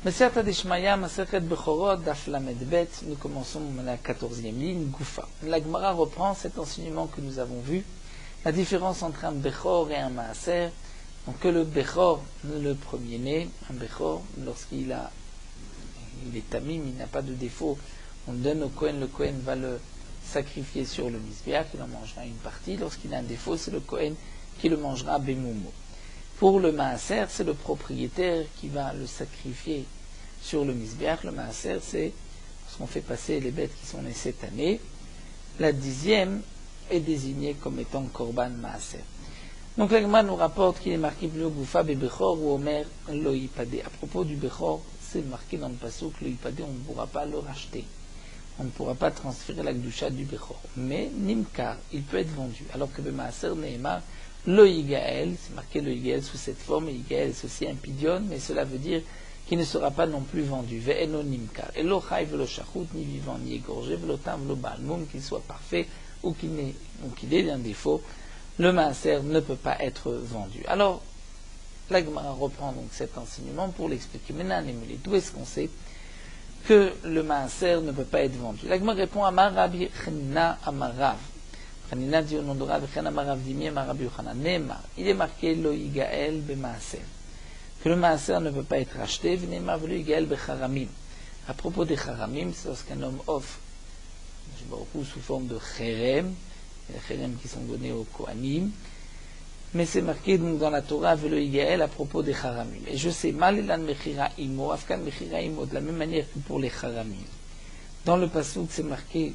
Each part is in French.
Meserta Deshmaya, Maseret Bechorot, Daf Lamed Bet, nous commençons la 14e ligne, Goufa. La Gemara reprend cet enseignement que nous avons vu, la différence entre un Bechor et un Maaser. Donc que le Bechor, le premier-né, un Bechor, lorsqu'il est tamim, il n'a pas de défaut, on donne au Kohen, le Kohen va le sacrifier sur le Mizbeach, il en mangera une partie. Lorsqu'il a un défaut, c'est le Kohen qui le mangera Bemoumo. Pour le Maaser, c'est le propriétaire qui va le sacrifier sur le Mizbeach. Le Maaser, c'est ce qu'on fait passer les bêtes qui sont nées cette année. La 10e est désignée comme étant Korban Maaser. Donc l'Agma nous rapporte qu'il est marqué plus haut Goufa Bechor ou Omer Loïpadé. À propos du Bechor, c'est marqué dans le Passouk, Loïpadé, on ne pourra pas le racheter. On ne pourra pas transférer la Gdusha du Bechor. Mais Nimkar, il peut être vendu. Alors que le Maaser Nehemar, Loïgaël, c'est marqué Loïgaël sous cette forme, et Igaël c'est aussi un pidion, mais cela veut dire qu'il ne sera pas non plus vendu. Ve'eno Nimkar. Et lo chai velo shachut, ni vivant ni égorgé, velo tam velo balmoum, qu'il soit parfait ou qu'il ait un défaut. Le maaser ne peut pas être vendu. Alors, la Gemara reprend donc cet enseignement pour l'expliquer. Maintenant, d'où est-ce qu'on sait que le maaser ne peut pas être vendu? La Gemara répond Amar Rabbi Chanina Amarav. Chanina dit au nom de Rabbi Chanina Amarav Dimi Amarav Yochanan. Neymar, il est marqué Lo Yigael be maaser. Que le maaser ne peut pas être acheté. Neymar Lo Yigael be charamim. À propos des charamim, c'est lorsqu'un homme offre sous forme de cherem, les chérem qui sont donnés aux Kohanim, mais c'est marqué donc dans la Torah Velo Yigael à propos des Charamim. Et je sais, Malilan Mechira Imo, Afkan Mechira Imo, de la même manière que pour les Charamim. Dans le Passouk, c'est marqué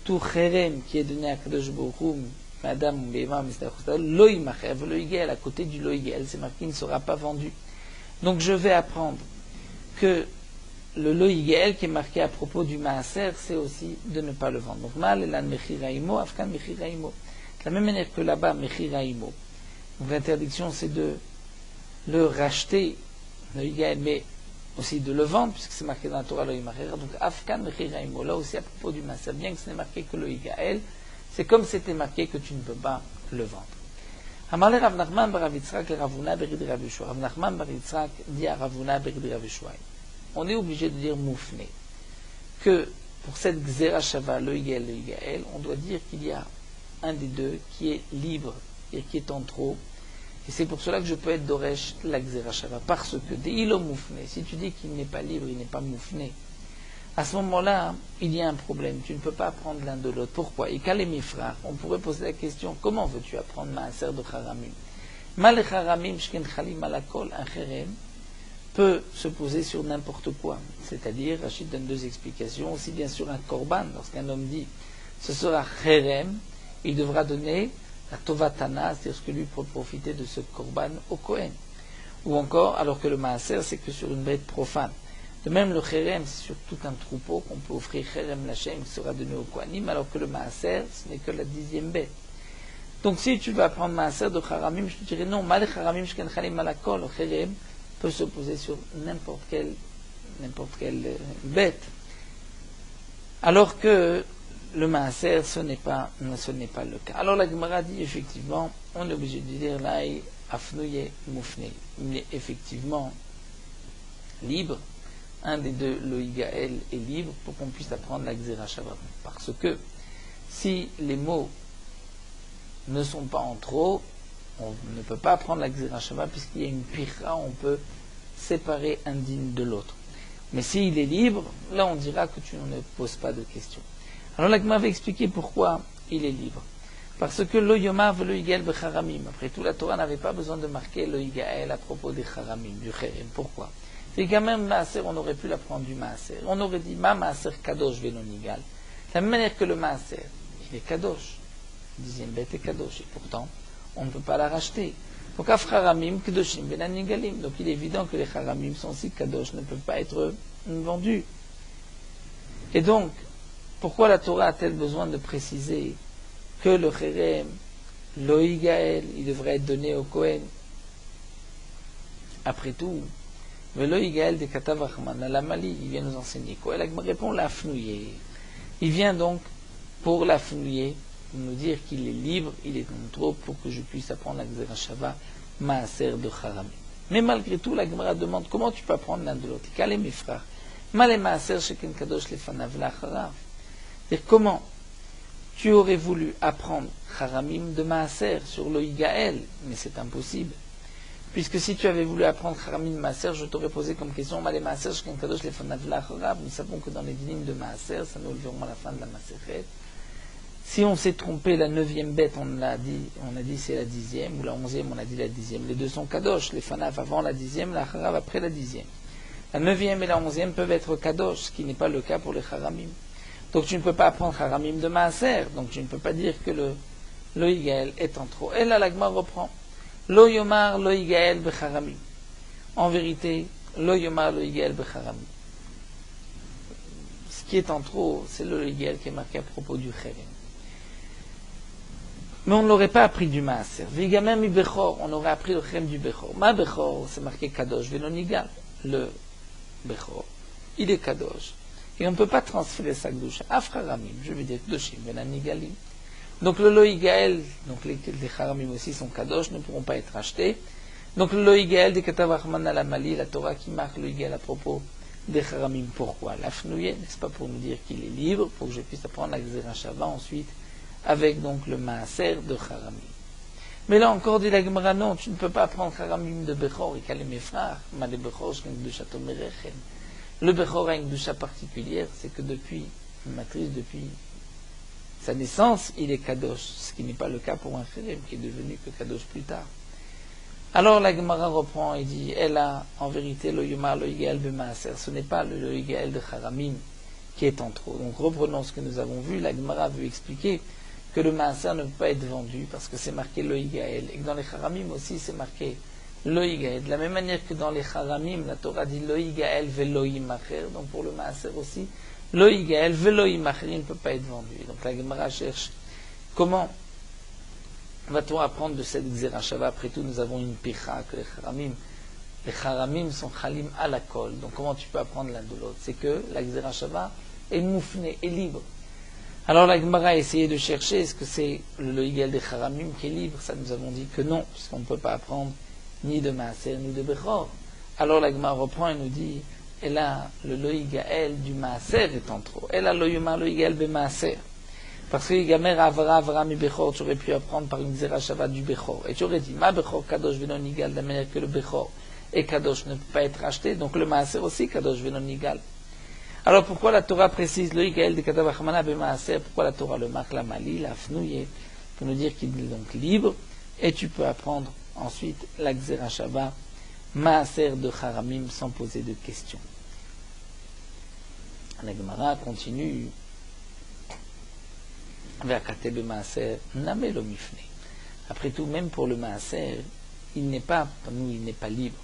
tout chérem qui est donné à Kadosh Baruch Hu, Madame Bema, Lo Yimacher, Velo Yigael, à côté du Lo Yigael, c'est marqué il ne sera pas vendu. Donc je vais apprendre que le Lo Yigael qui est marqué à propos du Maaser, c'est aussi de ne pas le vendre. Donc, Mal elan Mechira Imo, Afkan Mechira Imo. De la même manière que là-bas, Mechira Imo. Donc, l'interdiction, c'est de le racheter, le Yigael, mais aussi de le vendre, puisque c'est marqué dans la Torah Lo Yimacher. Donc, Afkan Mechira Imo. Là aussi, à propos du Maaser, bien que ce n'est marqué que le Yigael, c'est comme c'était marqué que tu ne peux pas le vendre. Amalé Rav Nachman bar Rav Yitzchak le Ravuna berid Rav Yeshua. Rav Nachman bar Yitzchak dit à Ravuna berid Rav Yeshua. On est obligé de dire moufné, que pour cette Gzera Shava, le Yigael, on doit dire qu'il y a un des deux qui est libre et qui est en trop. Et c'est pour cela que je peux être Doresh la Gzera Shava. Parce que des ilo moufné, si tu dis qu'il n'est pas libre, il n'est pas moufné, à ce moment-là, il y a un problème. Tu ne peux pas apprendre l'un de l'autre. Pourquoi? Et qu'à mes frères, on pourrait poser la question, comment veux-tu apprendre Maaser de Charamim? Mal Charamim, Shken Chalim Malakol, un Cherem, peut se poser sur n'importe quoi. C'est-à-dire, Rachid donne deux explications, aussi bien sur un korban, lorsqu'un homme dit ce sera cherem, il devra donner la tovatana, c'est-à-dire ce que lui peut profiter de ce korban au Kohen. Ou encore, alors que le maaser, c'est que sur une bête profane. De même, le cherem, c'est sur tout un troupeau qu'on peut offrir cherem lachem qui sera donné au Kohanim, alors que le maaser, ce n'est que la 10e bête. Donc si tu vas prendre maaser de charamim, je te dirais non, mal charamim shken chalim malakol, le cherem peut se poser sur n'importe quelle bête. Alors que le maaser, ce n'est pas le cas. Alors la Gemara dit effectivement, on est obligé de dire là, afnouye moufne. Il est effectivement libre. Un des deux, le Yigael, est libre pour qu'on puisse apprendre la Gzera Shava. Parce que si les mots ne sont pas en trop, on ne peut pas apprendre la Gzera Shava puisqu'il y a une pira, on peut séparer un digne de l'autre. Mais s'il est libre, là on dira que tu ne poses pas de questions. Alors là, m'avait expliqué pourquoi il est libre. Parce que lo yomav lo yigael becharamim. Après tout, la Torah n'avait pas besoin de marquer lo yigael à propos des charamim, du cherem. Pourquoi? C'est quand même maaser, on aurait pu l'apprendre du maaser. On aurait dit ma maaser kadosh venon yigal. De la même manière que le maaser, il est kadosh. 10e bête est kadosh. Et pourtant, on ne peut pas la racheter. Donc, Afcharamim, Kedoshim, Benan Yigalim. Donc, il est évident que les Charamim sont si Kadosh, ne peuvent pas être vendus. Et donc, pourquoi la Torah a-t-elle besoin de préciser que le Cherem, Lo Yigael, il devrait être donné au Kohen? Après tout, le Lo Yigael de Katav Achman, la Mali, il vient nous enseigner quoi? Elle me répond l'afnouiller. Il vient donc pour l'afnouiller, nous dire qu'il est libre, il est en trop pour que je puisse apprendre la Gzera Shava Maaser de Charamim. Mais malgré tout, la Gemara demande comment tu peux apprendre l'un de l'autre. Quel est mes frères? C'est-à-dire comment tu aurais voulu apprendre Haramim de Maaser sur le Igael, mais c'est impossible. Puisque si tu avais voulu apprendre Haramim de Maaser, je t'aurais posé comme question nous savons que dans les dynimes de Maaser, ça nous le verrons à la fin de la Maseret. Si on s'est trompé, la 9e bête, on a dit c'est la 10e, ou la 11e, on a dit la 10e. Les deux sont Kadosh, les Fanav avant la 10e, la Harav après la 10e. La 9e et la 11e peuvent être Kadosh, ce qui n'est pas le cas pour les Haramim. Donc tu ne peux pas apprendre Haramim de Maaser, donc tu ne peux pas dire que le Igael est en trop. Et là, la Gemara reprend. Lo yomar lo Igael becharamim. En vérité, lo yomar lo Igael becharamim. Ce qui est en trop, c'est le Igael qui est marqué à propos du Cherem. Mais on ne l'aurait pas appris du Maaser. Vigamer mi Bechor, on aurait appris le Cherem du Bechor. Ma Bechor, c'est marqué Kadosh, Velonigal. Le Bechor, il est Kadosh. Et on ne peut pas transférer sa Gdusha. Afraramim, je veux dire Kdoshim, Velanigalim. Donc le Loïgaël, donc les Haramim aussi sont Kadosh, ne pourront pas être achetés. Donc le Loïgaël des Katavachman à la Mali, la Torah qui marque le Loïgaël à propos des Haramim. Pourquoi? L'Afnouye, n'est-ce pas pour nous dire qu'il est libre, pour que je puisse apprendre la Gzera Shava ensuite, avec donc le Maaser de Haramim. Mais là encore, dit la Gemara, non, tu ne peux pas apprendre Haramim de Bechor et Kalem Efrach, mais les Bechor, c'est une Gdusha Tomerechen. Le Bechor a une Gdusha particulière, c'est que depuis, une matrice depuis sa naissance, il est Kadosh, ce qui n'est pas le cas pour un Cherem, qui est devenu que Kadosh plus tard. Alors la Gemara reprend et dit, elle a en vérité le Yomar, le Igael de Maaser, ce n'est pas le Igael de Haramim qui est en trop. Donc reprenons ce que nous avons vu, la Gemara veut expliquer que le Maaser ne peut pas être vendu parce que c'est marqué le Igael, et que dans les Haramim aussi c'est marqué le Igael. De la même manière que dans les Haramim, la Torah dit le Igael velo yimacher, donc pour le Maaser aussi, le Igael velo yimacher ne peut pas être vendu. Donc la Gemara cherche comment va-t-on apprendre de cette Gzera Shava. Après tout, nous avons une picha que les Haramim sont chalim à la kol. Donc comment tu peux apprendre l'un de l'autre? C'est que la Gzera Shava est moufnée, est libre. Alors la Gemara a essayé de chercher, est-ce que c'est le Igael des Haramim qui est libre? Ça nous avons dit que non, puisqu'on ne peut pas apprendre ni de Maaser ni de Bechor. Alors la Gemara reprend et nous dit, et là, le Igael du Maaser est en trop. Et là, le Yomar, le Igael be Maaser. Parce que Gamer Avra mi Bechor, tu aurais pu apprendre par une Gzera Shava du Bechor. Et tu aurais dit, ma Bechor Kadosh Venon Igal, de la manière que le Bechor et Kadosh ne peut pas être acheté, donc le Maaser aussi Kadosh Venon Igal. Alors pourquoi la Torah précise le Igael de Katavachmana be Maaser? Pourquoi la Torah le marque la Mali, la Fnouye, pour nous dire qu'il est donc libre, et tu peux apprendre ensuite la Gzera Shava, Maaser de Haramim, sans poser de questions. La Gemara continue. Après tout, même pour le Maaser, il n'est pas libre.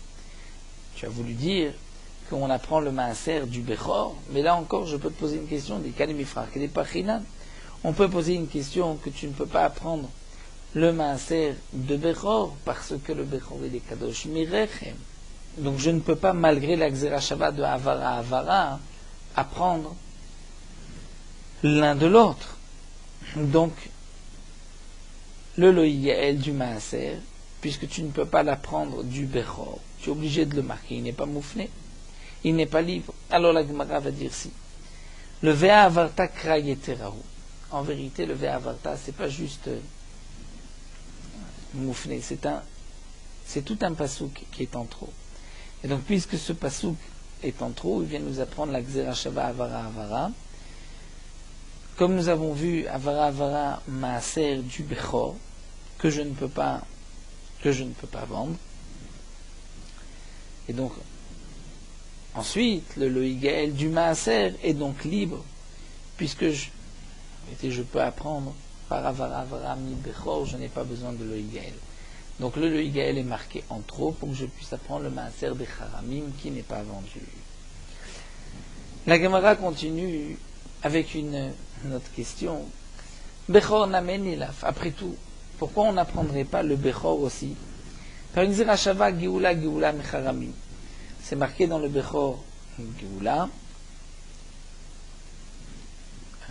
Tu as voulu dire qu'on apprend le Maaser du Bechor, mais là encore, je peux te poser une question des Kalimifrach et des Pachinan. On peut poser une question que tu ne peux pas apprendre le Maaser de Bechor parce que le Bechor est des Kadosh Mirechem. Donc je ne peux pas, malgré la Gzera Shava de Avara, apprendre l'un de l'autre. Donc, le Loïgael du Maaser, puisque tu ne peux pas l'apprendre du Bechor, tu es obligé de le marquer, il n'est pas moufné, il n'est pas libre. Alors la Gemara va dire si. Le Vea Avarta Krayeterahu. En vérité, le Vea Avarta, c'est pas juste moufné, c'est tout un pasouk qui est en trop. Et donc, puisque ce pasouk est en trop, il vient nous apprendre la Gzera Shava Avara Avara. Comme nous avons vu, Avara Avara Maaser du Bechor, que je ne peux pas vendre. Et donc, ensuite, le Loïgael du Maaser est donc libre, puisque je peux apprendre par Avara Avara mi Bechor, je n'ai pas besoin de Loïgael. Donc le Loïgael est marqué en trop pour que je puisse apprendre le Maaser des Haramim qui n'est pas vendu. La Gemara continue avec une autre question. Bechor namen ilaf. Après tout, pourquoi on n'apprendrait pas le Bechor aussi? Par une Gzera Shava Geoula Mecharamim. C'est marqué dans le Bechor Geoula.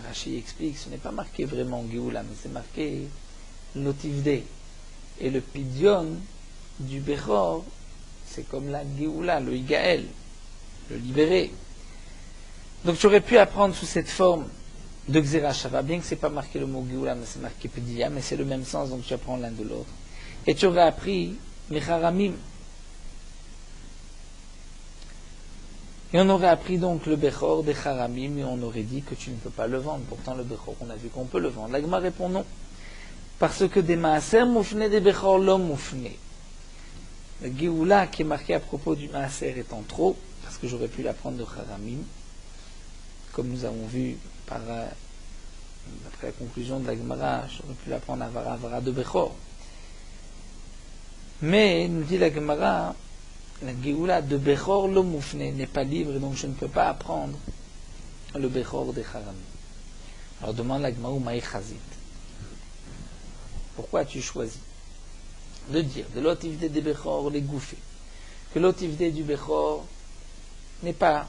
Rashi explique, ce n'est pas marqué vraiment Geoula, mais c'est marqué Lotivde. Et le Pidyon du Bechor, C'est comme la Géoula, le Igaël, le libéré. Donc j'aurais pu apprendre sous cette forme de Xera Shava, bien que ce n'est pas marqué le mot Géoula, mais c'est marqué Pedia, mais c'est le même sens, donc tu apprends l'un de l'autre. Et tu aurais appris Mecharamim. Et on aurait appris donc le Bechor des Charamim, et on aurait dit que tu ne peux pas le vendre. Pourtant le Bechor, on a vu qu'on peut le vendre. L'Agma répond non. Parce que des Maaser moufne, des Bechor l'homme moufne. Le Géoula qui est marqué à propos du Maaser étant trop, parce que j'aurais pu l'apprendre de Charamim, comme nous avons vu après la conclusion de la Gemara, j'aurais pu l'apprendre Avara de Bechor. Mais, nous dit la Gemara, la Géoula de Bechor lo moufne n'est pas libre, et donc je ne peux pas apprendre le Bechor des Charamim. Alors demande la Gemara, Maï Chazit. Pourquoi as-tu choisi de dire de l'otivde des Bechor les gouffés, que l'otivde du Bechor n'est pas,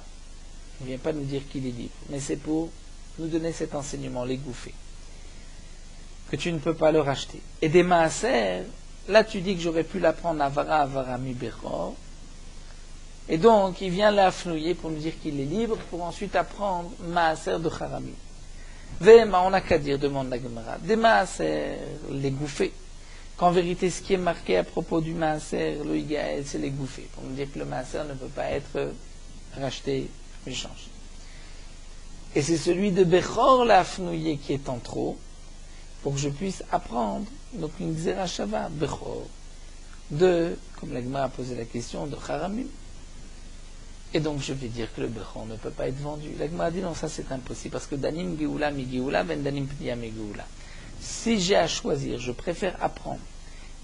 il ne vient pas nous dire qu'il est libre, mais c'est pour nous donner cet enseignement, les gouffés, que tu ne peux pas le racheter. Et des Maaser, là tu dis que j'aurais pu l'apprendre Avara mi Bechor, et donc il vient l'affnouiller pour nous dire qu'il est libre, pour ensuite apprendre Maaser de Charamim. Vema, on n'a qu'à dire, demande la Gemara, des Maaser, les gouffés, qu'en vérité ce qui est marqué à propos du Maaser, le Igaël, c'est les gouffés, pour nous dire que le Maaser ne peut pas être racheté, échangé. Et c'est celui de Bechor l'affnouillé qui est en trop, pour que je puisse apprendre, donc une Xera Shava, Bechor, de, comme la Gemara a posé la question, de Charamim. Et donc je vais dire que le Bechor ne peut pas être vendu. La Gemara a dit non, ça c'est impossible, parce que Danim Géoula mi Géoula, ben Danim Pnia mi Géoula. Si j'ai à choisir, je préfère apprendre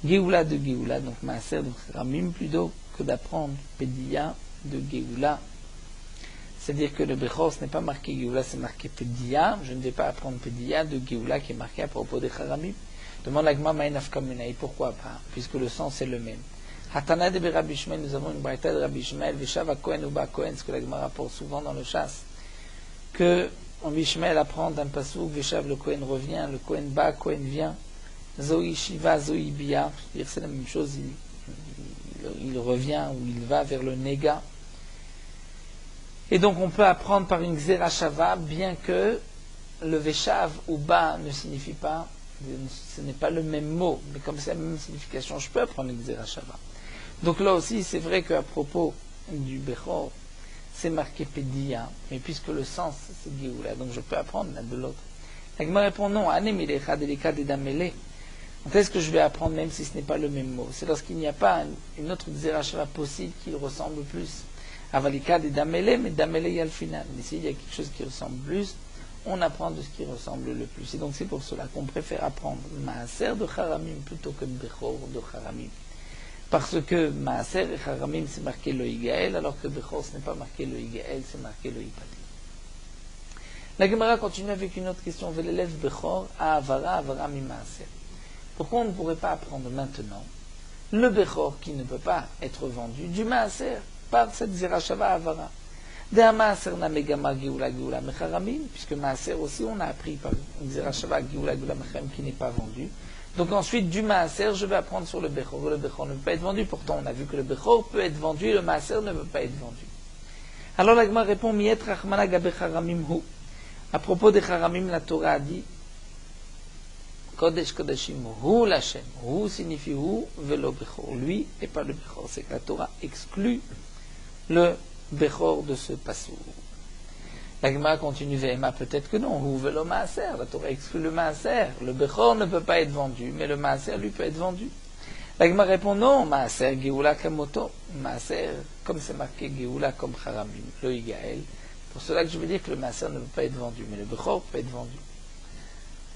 Géoula de Géoula, donc Maaser de Charamim, plutôt que d'apprendre Pedia de Géoula. C'est-à-dire que le Bechor, ce n'est pas marqué Géoula, c'est marqué Pedia. Je ne vais pas apprendre Pedia de Géoula qui est marqué à propos des Charamim. Demande la Gemara Maïnaf Kamenaï, pourquoi pas, puisque le sens est le même. Hatana de Rabbi Ishmael, nous avons une braïta de Rabbi Ishmael, Veshav a Kohen ou Ba Kohen, ce que la Gemara rapporte souvent dans le chasse, que Rabbi Ishmael apprend d'un pasouk, Veshav le Kohen revient, le Kohen Ba Kohen vient, Zoï Shiva, Zoï Bia, c'est la même chose, il revient ou il va vers le Nega. Et donc on peut apprendre par une Xera Shava, bien que le Veshav ou Ba ne signifie pas, ce n'est pas le même mot, mais comme c'est la même signification, je peux apprendre une Xera Shava. Donc là aussi, c'est vrai qu'à propos du Bechor, c'est marqué Pedia, mais puisque le sens c'est Géoula, donc je peux apprendre l'un de l'autre. La Gemara répond non, Anemilecha delika dedamele. Donc est-ce que je vais apprendre même si ce n'est pas le même mot? C'est lorsqu'il n'y a pas une autre Xera Shava possible qui ressemble plus. Avalika dedamele, mais damele y a le final. Mais s'il y a quelque chose qui ressemble plus, on apprend de ce qui ressemble le plus. Et donc c'est pour cela qu'on préfère apprendre Maaser de Charamim plutôt que Bechor de Charamim. Parce que Maaser et Charamim c'est marqué le Igaël, alors que Bechor ce n'est pas marqué le Igaël, c'est marqué le Ipati. La Gemara continue avec une autre question. L'élève Bechor à Avara mi Maaser. Pourquoi on ne pourrait pas apprendre maintenant le Bechor qui ne peut pas être vendu du Maaser par cette Xera Shava Avara? D'un Maaser na Megama Géoula Géoula Mecharamim, puisque Maaser aussi on a appris par une Xera Shava Géoula Géoula Mecharamim qui n'est pas vendu. Donc ensuite, du Maaser, je vais apprendre sur le Bechor. Le Bechor ne peut pas être vendu. Pourtant, on a vu que le Bechor peut être vendu et le Maaser ne peut pas être vendu. Alors la Gemara répond, Miet Rachmana Gabe Charamim Hu. À propos des Charamim, la Torah a dit, Kodesh Kodashim Hu Lashem. Hu signifie Hu, velo Bechor. Lui et pas le Bechor. C'est que la Torah exclut le Bechor de ce passou. La Gemara continue, Vema, peut-être que non, ou velo Maaser, la Torah exclut le Maaser, le Bechor ne peut pas être vendu, mais le Maaser lui peut être vendu. La Gemara répond non, Maaser Géoula Kamoto, Maaser, comme c'est marqué Géoula comme Charamim, le Igaël, pour cela que je veux dire que le Maaser ne peut pas être vendu, mais le Bechor peut être vendu.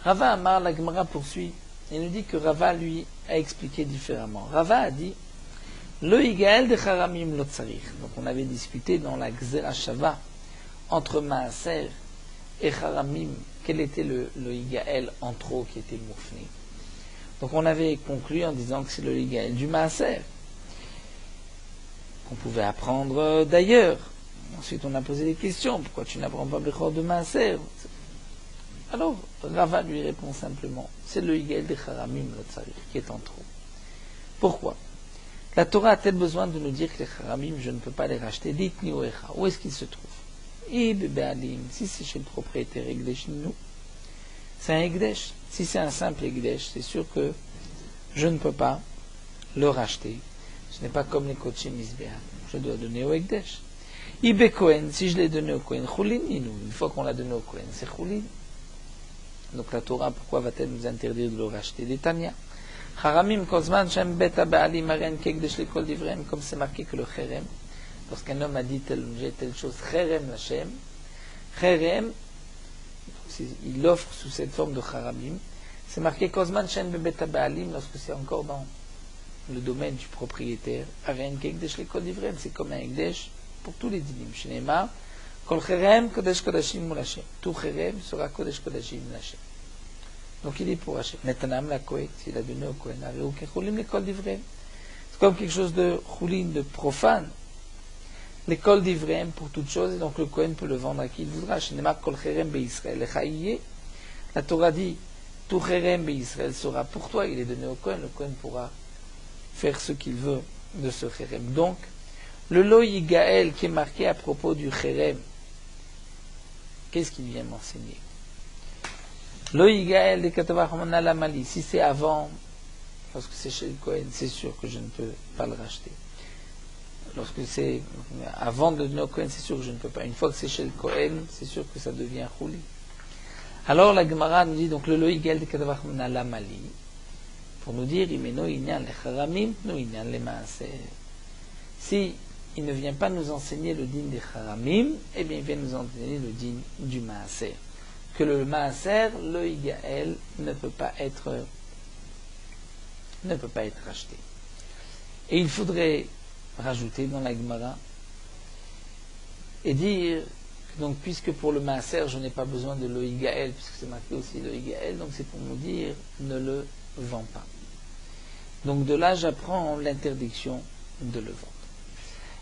Rava Amar, la Gemara poursuit, il nous dit que Rava lui a expliqué différemment. Rava a dit, le Igaël de Charamim lo tsarich. Donc on avait discuté dans la Xera Shava, entre Maaser et Charamim, quel était le Igaël en trop qui était moufné. Donc on avait conclu en disant que c'est le Igaël du Maaser, qu'on pouvait apprendre d'ailleurs. Ensuite on a posé des questions, pourquoi tu n'apprends pas Bechor de Maaser? Alors Rava lui répond simplement, c'est le Igaël de Charamim, le Tsarir, qui est en trop. Pourquoi? La Torah a-t-elle besoin de nous dire que les Haramim, je ne peux pas les racheter? Dites-ni où est-ce qu'ils se trouvent? Si c'est chez le propriétaire Egdesh nous, c'est un Egdesh. Si c'est un simple Egdesh, c'est sûr que je ne peux pas le racheter. Ce n'est pas comme les Kodesh Mizbeach. Je dois donner au Egdesh. Ibe Kohen, si je l'ai donné au Kohen, Choulin, une fois qu'on l'a donné au Kohen, c'est Choulin. Donc la Torah, pourquoi va-t-elle nous interdire de le racheter? Des Tanya. Haramim Kozman Shem Beta Ba'ali Maren Kegdesh Lekol Divrem, comme c'est marqué que le Cherem, lorsqu'un homme a dit telle chose, Cherem Lachem, Cherem, il offre sous cette forme de Haramim, c'est marqué Kozman Shem Beta Ba'alim, lorsque c'est encore dans le domaine du propriétaire, Aren Kegdesh Lekol Divrem, c'est comme un Ekdesh pour tous les dinim. Shnema, Kol Cherem Kodesh Kodashim Mul Hashem. Tout Cherem sera Kodesh Kodashim Mul Hashem. Donc il est pour Hachem. Netanam la Kohen, s'il a donné au Kohen, l'école d'Ivraim. C'est comme quelque chose de choulin, de profane. L'école d'Ivraim pour toute chose, et donc le Kohen peut le vendre à qui il voudra. Shnema kol cherem be'Israël. La Torah dit, tout cherem be'Israël sera pour toi, il est donné au Kohen, le Kohen pourra faire ce qu'il veut de ce cherem. Donc, le lo yigael qui est marqué à propos du cherem, qu'est-ce qu'il vient m'enseigner? Lo yigael de katavach la mali. Si c'est avant, lorsque c'est chez le Kohen, c'est sûr que je ne peux pas le racheter. Lorsque c'est avant de donner au Kohen, c'est sûr que je ne peux pas. Une fois que c'est chez le Kohen, c'est sûr que ça devient chouli. Alors la Gemara nous dit donc le lo yigael de katavach la mali, pour nous dire imeno inyan le charamim, no inyan le maaser. Si il ne vient pas nous enseigner le din des charamim, eh bien il vient nous enseigner le din du maaser. Que le maaser, le Igael, ne peut pas être racheté. Et il faudrait rajouter dans la Gemara et dire que donc puisque pour le maaser je n'ai pas besoin de le Igael, puisque c'est marqué aussi le Igael, donc c'est pour nous dire ne le vends pas. Donc de là j'apprends l'interdiction de le vendre.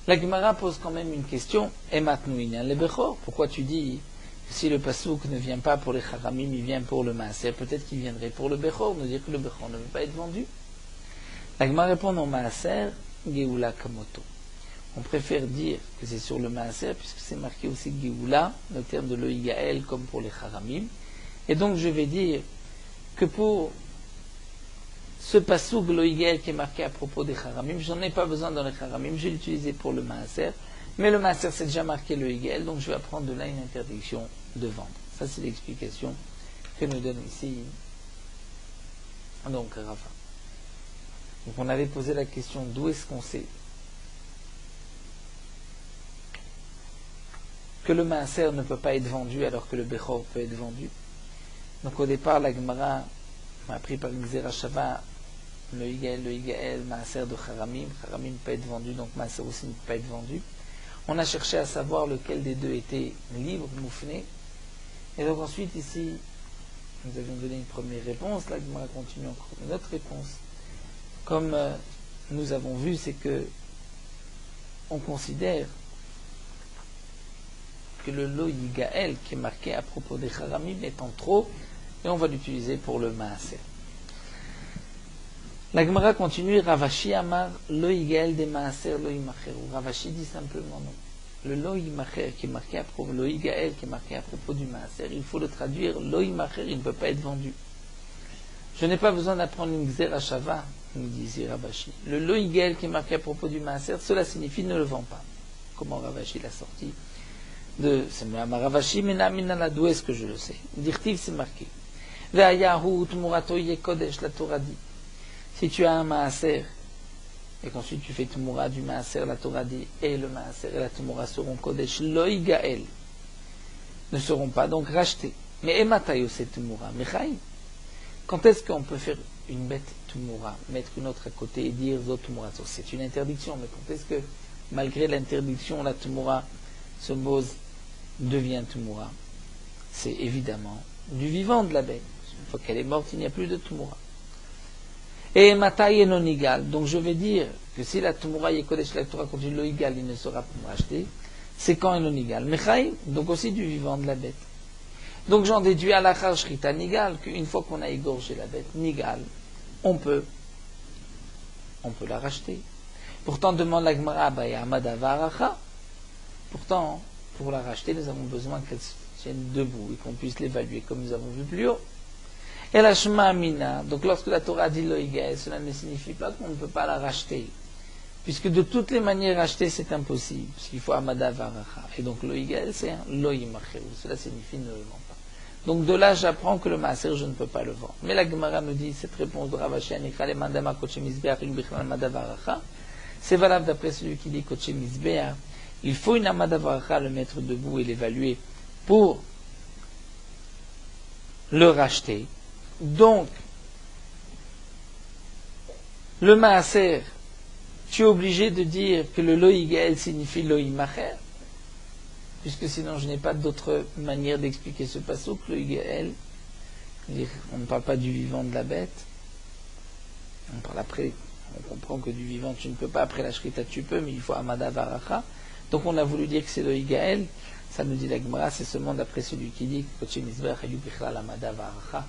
La Gemara pose quand même une question, et maintenant le Bechor, pourquoi tu dis si le pasouk ne vient pas pour les haramim, il vient pour le maaser, peut-être qu'il viendrait pour le bechor, nous dire que le bechor ne veut pas être vendu. La Gemara répond au maaser, geoula kamoto. On préfère dire que c'est sur le maaser, puisque c'est marqué aussi geoula, le terme de loïgaël, comme pour les haramim. Et donc je vais dire que pour ce pasouk loïgaël qui est marqué à propos des haramim, j'en ai pas besoin dans les haramim, je vais l'utiliser pour le maaser. Mais le maaser, c'est déjà marqué le Hegel, donc je vais apprendre de là une interdiction de vendre. Ça, c'est l'explication que nous donne ici donc Rafa. Donc on avait posé la question d'où est-ce qu'on sait que le maaser ne peut pas être vendu alors que le bechor peut être vendu. Donc au départ, la Gemara m'a appris par une Xerashava le Hegel, maaser de Haramim. Haramim peut être vendu, donc maaser aussi ne peut pas être vendu. On a cherché à savoir lequel des deux était libre, moufné. Et donc ensuite, ici, nous avions donné une première réponse. Là, Gemara continue encore une autre réponse. Comme nous avons vu, c'est que on considère que le lo yigael qui est marqué à propos des haramim est en trop, et on va l'utiliser pour le maaser. La Gemara continue, Ravashi Amar, lo yigael de maaser lo yimacher. Ravashi dit simplement non. Le lo yimacher qui est marqué à propos, lo yigael qui est marqué à propos du maaser, il faut le traduire, lo yimacher, il ne peut pas être vendu. Je n'ai pas besoin d'apprendre une Xerashava, nous disait Ravashi. Le lo yigael qui est marqué à propos du maaser, cela signifie ne le vend pas. Comment Ravashi l'a sorti c'est Ravashi Menamina, d'où est-ce que je le sais? Dirtiv, c'est marqué. Ve'ayahu tmurato yekodesh, la Torah dit. Si tu as un maaser, et qu'ensuite tu fais tumura du maaser, la Torah dit, et le maaser et la tumura seront kodesh, loïgael, ne seront pas donc rachetés. Mais ematayo c'est tumura, mechaï. Quand est-ce qu'on peut faire une bête tumura, mettre une autre à côté et dire zot tumura? C'est une interdiction, mais quand est-ce que, malgré l'interdiction, la tumura, ce mot devient tumura? C'est évidemment du vivant de la bête. Une fois qu'elle est morte, il n'y a plus de tumura. Et Mataï est non égal. Donc je vais dire que si la Tumura Yekodesh la Torah continue le égal, il ne sera pas racheté. C'est quand est non égal. Mechaï, donc aussi du vivant de la bête. Donc j'en déduis à la Shrita Nigal qu'une fois qu'on a égorgé la bête Nigal, on peut la racheter. Pourtant, demande la Gemara, pourtant, pour la racheter, nous avons besoin qu'elle se tienne debout et qu'on puisse l'évaluer comme nous avons vu plus haut. Et la Shema Amina, donc lorsque la Torah dit Lo Yigael, cela ne signifie pas qu'on ne peut pas la racheter. Puisque de toutes les manières, racheter c'est impossible. Parce qu'il faut Amada Varacha. Et donc Lo Yigael, c'est un Lo Yimacheru. Cela signifie ne le vend pas. Donc de là, j'apprends que le Maaser, je ne peux pas le vendre. Mais la Gemara nous dit, cette réponse de Ravashi Anichale Mandama Koche Mizbeach Bichlal Amada Varacha, c'est valable d'après celui qui dit Koche Mizbeach. Il faut une Amada Varacha, le mettre debout et l'évaluer pour le racheter. Donc, le Maaser, tu es obligé de dire que le Lo Yigael signifie Lo Yimacher, puisque sinon je n'ai pas d'autre manière d'expliquer ce passouk. Lo Yigael, on ne parle pas du vivant de la bête, on parle après, on comprend que du vivant tu ne peux pas, après la Shrita tu peux, mais il faut Amada Varacha. Donc on a voulu dire que c'est Lo Yigael, ça nous dit la Gemara, c'est seulement d'après celui qui dit Koche Mizbeach Hayu Bichlal Amada Varacha.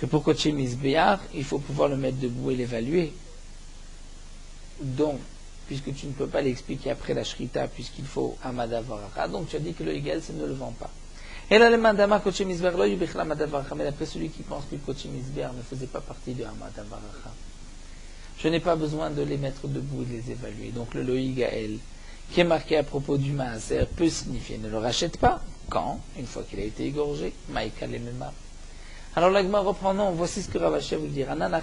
Que pour Koche Mizbeach, il faut pouvoir le mettre debout et l'évaluer. Donc, puisque tu ne peux pas l'expliquer après la Shrita, puisqu'il faut Amada Varacha, donc tu as dit que le Yigael, ça ne le vend pas. Et là, le Mandama Koche Mizbeach Lo Yubichla Amada Varacha, mais d'après celui qui pense que Koche Mizbeach ne faisait pas partie de Amada Varacha, je n'ai pas besoin de les mettre debout et de les évaluer. Donc le Lo Yigael, qui est marqué à propos du Maaser, peut signifier ne le rachète pas. Quand? Une fois qu'il a été égorgé. Maïka Lemema. Alors la Gemara reprend, non, voici ce que Ravashi veut dire. La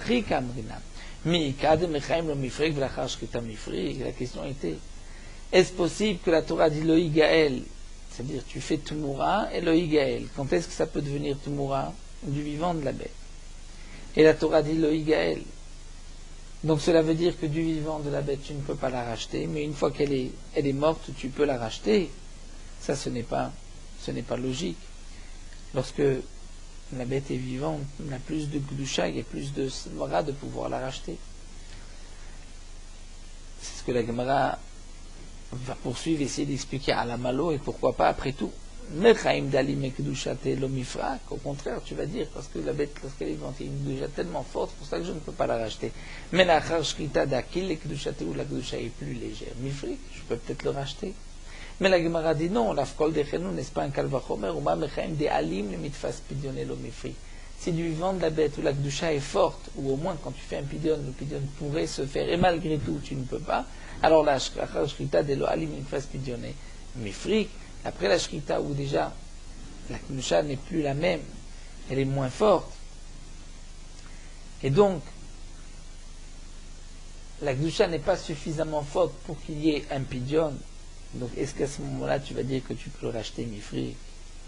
question était, est-ce possible que la Torah dit Lo Yigael, c'est-à-dire tu fais Tumura et Lo Yigael. Quand est-ce que ça peut devenir Tumura? Du vivant de la bête. Et la Torah dit Lo Yigael. Donc cela veut dire que du vivant de la bête, tu ne peux pas la racheter, mais une fois qu'elle est morte, tu peux la racheter. Ça, ce n'est pas logique. Lorsque la bête est vivante, il y a plus de Gdusha, il y a plus de Svara de pouvoir la racheter. C'est ce que la Gemara va poursuivre, essayer d'expliquer à la Malo, et pourquoi pas après tout. Mechaim Dalim et Gdusha te lo mifrak. Au contraire, tu vas dire, parce que la bête, lorsqu'elle est vivante, il y a une Gdusha tellement forte, c'est pour ça que je ne peux pas la racheter. Mais la Shrita d'Akil, et Gdusha te, où la Gdusha est plus légère. Mifrik, je peux peut-être le racheter. Mais la Gemara dit non, l'afkol de chenou n'est pas un kalvachomer, ou ma mechaim de alim le mitfas pidionné lo mifri. Si du vivant de la bête où la Gdusha est forte, ou au moins quand tu fais un pidion, le pidion pourrait se faire, et malgré tout tu ne peux pas, alors la Shrita de lo alim le mitfas pidionné mifri, après la Shrita où déjà la Gdusha n'est plus la même, elle est moins forte, et donc la Gdusha n'est pas suffisamment forte pour qu'il y ait un pidion. Donc, est-ce qu'à ce moment-là, tu vas dire que tu peux le racheter, Mifri?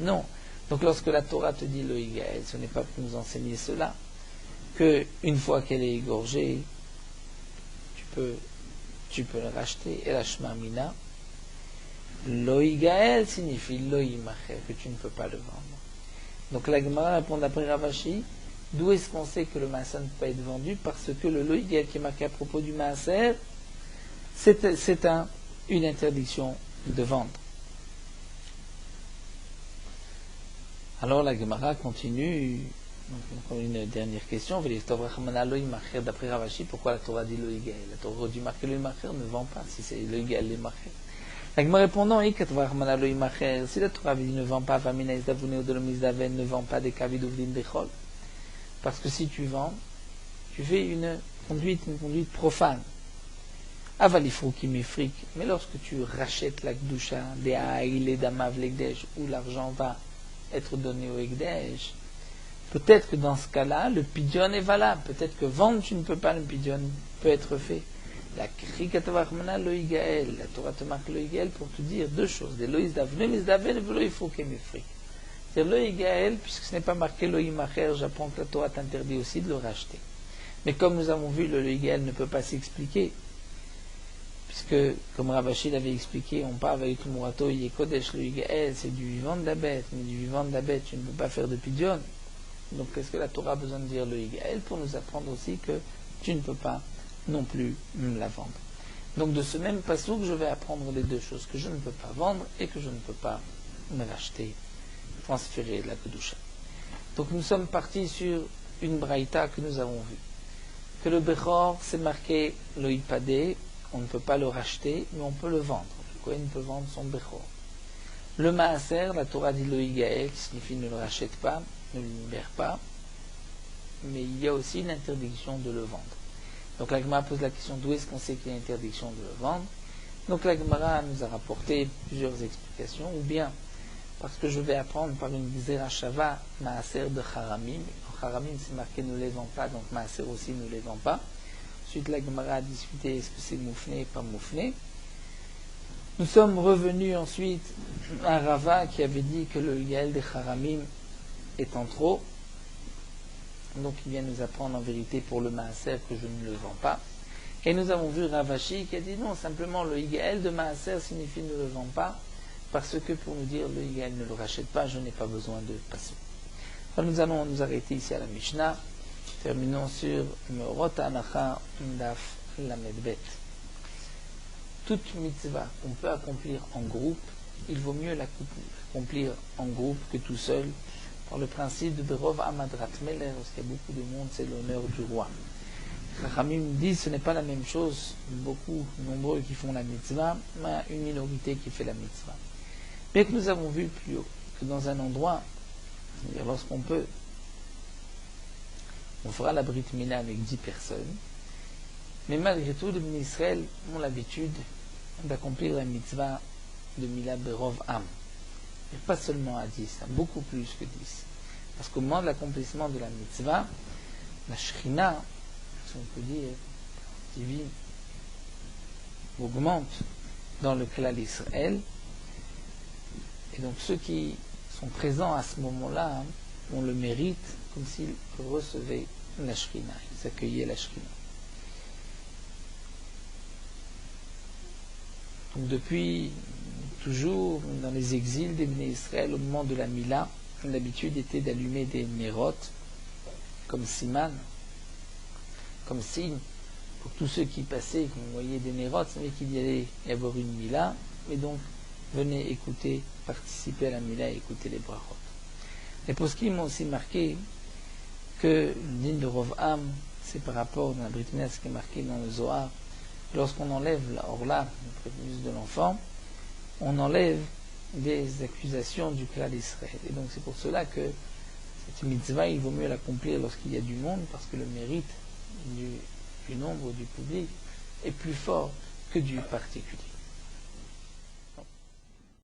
Non. Donc, lorsque la Torah te dit Lo Yigael, ce n'est pas pour nous enseigner cela, que une fois qu'elle est égorgée, tu peux le racheter. Et la Shema Mina, Lo Yigael signifie Lo Yimacher, que tu ne peux pas le vendre. Donc, la Gemara répond d'après Ravashi, d'où est-ce qu'on sait que le Maaser ne peut pas être vendu? Parce que le Lo Yigael qui est marqué à propos du Maaser, c'est une interdiction de vendre. Alors la Gemara continue, donc une dernière question, d'après Ravashi, pourquoi la Torah dit Lo Yigael? La Torah aurait dû marquer Lo Yimacher ne vend pas, si c'est Lo Yigael Lo Yimacher. La Gemara répond non, si la Torah dit ne vend pas, ne vend pas des kavid ou des chol, parce que si tu vends, tu fais une conduite profane. Avalifrou qui m'effrique, mais lorsque tu rachètes la Gdusha, des Haïl, les Damav, l'Egdesh, où l'argent va être donné au Egdesh, peut-être que dans ce cas-là, le pidion est valable. Peut-être que vendre, tu ne peux pas, le pidion peut être fait. La Krikatavachmana Lo Yigael, la Torah te marque Lo Yigael pour te dire deux choses. Des Lo Yizdavne, Mizdaven, Lo Yifrou qui m'effrique. C'est-à-dire Lo Yigael, puisque ce n'est pas marqué Lo Yimacher, j'apprends que la Torah t'interdit aussi de le racheter. Mais comme nous avons vu, le Lo Yigael ne peut pas s'expliquer. Puisque, comme Ravashi l'avait expliqué, on parle avec tout Murato, Yekodesh, le Yigael, c'est du vivant de la bête, mais du vivant de la bête, tu ne peux pas faire de pidion. Donc, qu'est-ce que la Torah a besoin de dire le Yigael pour nous apprendre aussi que tu ne peux pas non plus la vendre. Donc, de ce même passouk, je vais apprendre les deux choses, que je ne peux pas vendre et que je ne peux pas me l'acheter, transférer la Kedusha. Donc, nous sommes partis sur une braïta que nous avons vue. que le Bechor, c'est marqué le Ipadé, on ne peut pas le racheter, mais on peut le vendre. Le Kohen peut vendre son Bechor. Le Maaser, la Torah dit le Igael, qui signifie ne le rachète pas, ne le libère pas, mais il y a aussi une interdiction de le vendre. Donc la Gemara pose la question d'où est-ce qu'on sait qu'il y a une interdiction de le vendre. Donc la Gemara nous a rapporté plusieurs explications, ou bien parce que je vais apprendre par une Xerashava Maaser de Haramim. Haramim c'est marqué ne les vend pas, donc Maaser aussi ne les vend pas. Ensuite la Gemara a discuté est-ce que c'est moufné, pas moufné. Nous sommes revenus ensuite à Rava qui avait dit que le Yael des Haramim est en trop. Donc il vient nous apprendre en vérité pour le Maaser que je ne le vends pas. Et nous avons vu Ravashi qui a dit non, simplement le Yael de Maaser signifie ne le vends pas, parce que pour nous dire le Yael ne le rachète pas, je n'ai pas besoin de passer. Alors nous allons nous arrêter ici à la Mishnah. Terminons sur Meorot Anacha Daf Lamedbet. Toute mitzvah qu'on peut accomplir en groupe, il vaut mieux l'accomplir en groupe que tout seul, par le principe de Berov Amadrat Meler, parce qu'il y a beaucoup de monde, c'est l'honneur du roi. Les Ramim disent que ce n'est pas la même chose, beaucoup, nombreux qui font la mitzvah, mais une minorité qui fait la mitzvah. Bien que nous avons vu plus haut que dans un endroit, c'est-à-dire lorsqu'on peut, on fera la Brit Mila avec 10 personnes, mais malgré tout, les Bnei Israël ont l'habitude d'accomplir la mitzvah de Mila Berov Am. Et pas seulement à 10, beaucoup plus que 10. Parce qu'au moment de l'accomplissement de la mitzvah, la Shrina, si on peut dire, divine, augmente dans le Klal Israël. Et donc ceux qui sont présents à ce moment-là ont le mérite comme s'ils recevaient la Shrina, ils accueillaient la Shrina. Donc depuis toujours, dans les exils des Bnei Israël, au moment de la Mila, l'habitude était d'allumer des nérotes, comme siman, comme signe, pour tous ceux qui passaient, qui voyaient des nérotes, savaient qu'il y allait y avoir une Mila, et donc venaient écouter, participer à la Mila et écouter les brachot. Les poskim m'ont aussi marqué que le din de Rov-Am, c'est par rapport à la Brit Mila, ce qui est marqué dans le Zohar, lorsqu'on enlève la Orla, le prépuce de l'enfant, on enlève des accusations du Klal Israël. Et donc c'est pour cela que cette mitzvah, il vaut mieux l'accomplir lorsqu'il y a du monde, parce que le mérite du nombre du public est plus fort que du particulier.